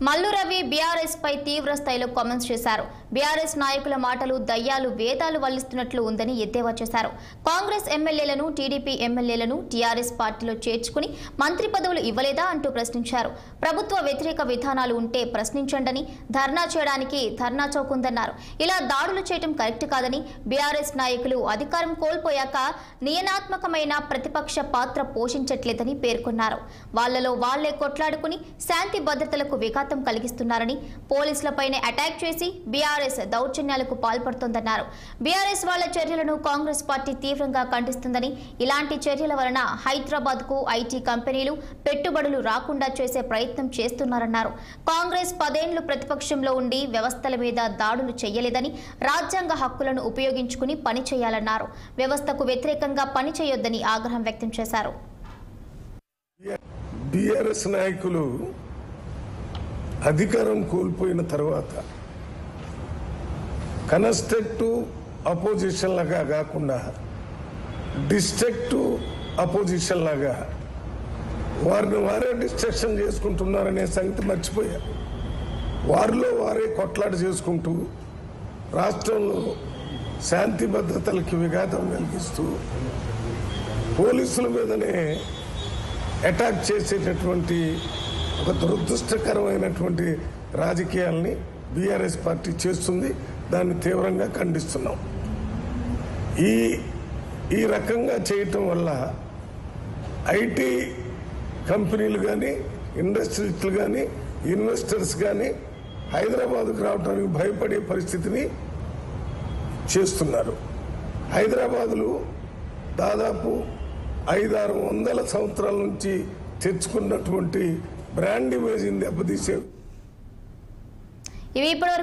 Mallu Ravi BRS పై తీవ్ర స్థాయిలో comments చేశారు. బీఆర్ఎస్ నాయకుల మాటలు దయ్యాలు వేదాలు వల్లిస్తున్నట్లు ఉందని ఎద్దేవా చేశారు. కాంగ్రెస్ ఎమ్మెల్యేలను టీడీపీ ఎమ్మెల్యేలను టీఆర్ఎస్ పార్టీలో చేర్చుకుని మంత్రి పదవులు ఇవ్వలేదా అంటూ ప్రశ్నించారు. ప్రభుత్వ వ్యతిరేక విధానాలు ఉంటే ప్రశ్నించండని, ధర్నా చేయడానికి ధర్నా చౌక్ ఉందన్నారు. ఇలా దాడులు చేయడం కరెక్ట్ కాదని, బీఆర్ఎస్ నాయకులు అధికారం కోల్పోయాక నియనాత్మకమైన ప్రతిపక్ష పాత్ర పోషించట్లేదని పేర్కొన్నారు. వాళ్లలో వాళ్లే కొట్లాడుకుని శాంతి భద్రతలకు విఘాతం కలిగిస్తున్నారని, పోలీసులపైనే అటాక్ చేసి బీఆర్ఎస్ దౌర్జన్యాలకు పాల్పడుతోందన్నారు. బీఆర్ఎస్ వాళ్ల చర్యలను కాంగ్రెస్ పార్టీ తీవ్రంగా ఖండిస్తుందని, ఇలాంటి చర్యల వలన హైదరాబాద్ కు ఐటీ కంపెనీలు పెట్టుబడులు రాకుండా చేసే ప్రయత్నం చేస్తున్నారన్నారు. కాంగ్రెస్ 10 ఏళ్లు ప్రతిపక్షంలో ఉండి వ్యవస్థల మీద దాడులు చేయలేదని, రాజ్యాంగ హక్కులను ఉపయోగించుకుని పని చేయాలన్నారు. వ్యవస్థకు వ్యతిరేకంగా పని చేయొద్దని ఆగ్రహం వ్యక్తం చేశారు. బీఆర్ఎస్ నాయకులు అధికారం కోల్పోయిన తర్వాత కన్స్ట్రక్టివ్ అపోజిషన్ లాగా కాకుండా డిస్ట్రక్టివ్ అపోజిషన్ లాగా వారిని వారే డిస్ట్రక్షన్ చేసుకుంటున్నారనే సంగతి మర్చిపోయారు. వారిలో వారే కొట్లాట చేసుకుంటూ రాష్ట్రంలో శాంతి భద్రతలకి విఘాతం కలిగిస్తూ పోలీసుల మీదనే అటాక్ చేసేటటువంటి ఒక దురదృష్టకరమైనటువంటి రాజకీయాల్ని బీఆర్ఎస్ పార్టీ చేస్తుంది. దాన్ని తీవ్రంగా ఖండిస్తున్నాం. ఈ రకంగా చేయటం వల్ల ఐటీ కంపెనీలు కానీ, ఇండస్ట్రీస్లు కానీ, ఇన్వెస్టర్స్ కానీ హైదరాబాద్కు రావడానికి భయపడే పరిస్థితిని చేస్తున్నారు. హైదరాబాదులో దాదాపు 500-600 సంవత్సరాల నుంచి తెచ్చుకున్నటువంటి బ్రాండ్ ఇమేజ్ని దెబ్బతీసే